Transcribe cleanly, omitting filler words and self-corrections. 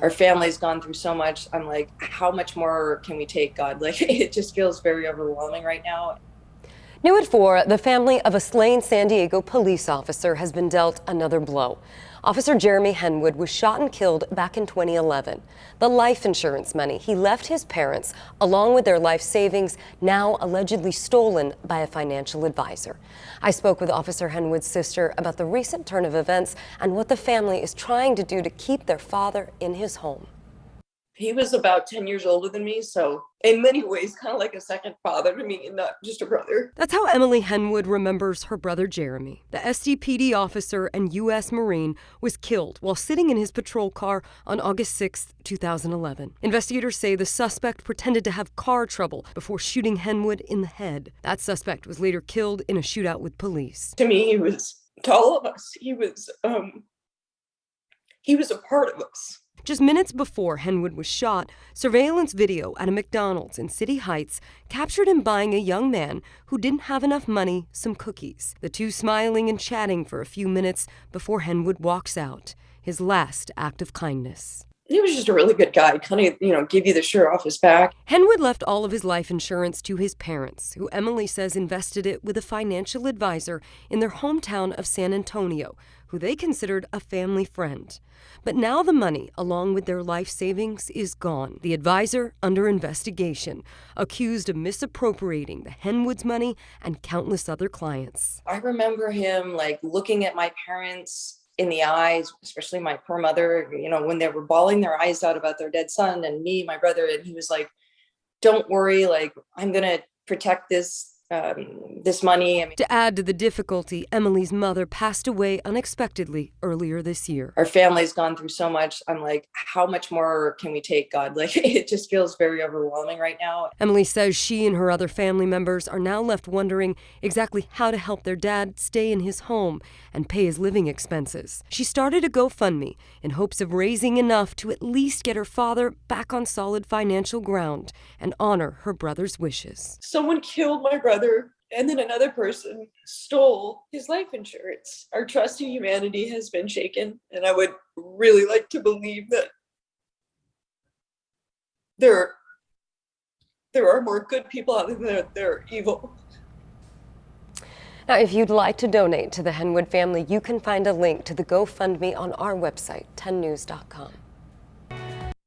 Our family's gone through so much. I'm like, how much more can we take, God? Like, it just feels very overwhelming right now. New at 4, the family of a slain San Diego police officer has been dealt another blow. Officer Jeremy Henwood was shot and killed back in 2011. The life insurance money he left his parents, along with their life savings, now allegedly stolen by a financial advisor. I spoke with Officer Henwood's sister about the recent turn of events and what the family is trying to do to keep their father in his home. He was about 10 years older than me, so in many ways, kind of like a second father to me and not just a brother. That's how Emily Henwood remembers her brother Jeremy. The SDPD officer and U.S. Marine was killed while sitting in his patrol car on August 6, 2011. Investigators say the suspect pretended to have car trouble before shooting Henwood in the head. That suspect was later killed in a shootout with police. To me, he was, to all of us, he was a part of us. Just minutes before Henwood was shot, surveillance video at a McDonald's in City Heights captured him buying a young man who didn't have enough money some cookies. The two smiling and chatting for a few minutes before Henwood walks out, his last act of kindness. He was just a really good guy, kind of, give you the shirt off his back. Henwood left all of his life insurance to his parents, who Emily says invested it with a financial advisor in their hometown of San Antonio, who they considered a family friend. But now the money, along with their life savings, is gone. The advisor under investigation, accused of misappropriating the Henwood's money and countless other clients. I remember him looking at my parents in the eyes, especially my poor mother, when they were bawling their eyes out about their dead son, and me, my brother, and he was like, don't worry, I'm gonna protect this money. To add to the difficulty, Emily's mother passed away unexpectedly earlier this year. Our family's gone through so much. I'm like, how much more can we take, God? It just feels very overwhelming right now. Emily says she and her other family members are now left wondering exactly how to help their dad stay in his home and pay his living expenses. She started a GoFundMe in hopes of raising enough to at least get her father back on solid financial ground and honor her brother's wishes. Someone killed my brother, and then another person stole his life insurance. Our trust in humanity has been shaken, and I would really like to believe that there are more good out there than there are evil. Now, if you'd like to donate to the Henwood family, you can find a link to the GoFundMe on our website, 10news.com.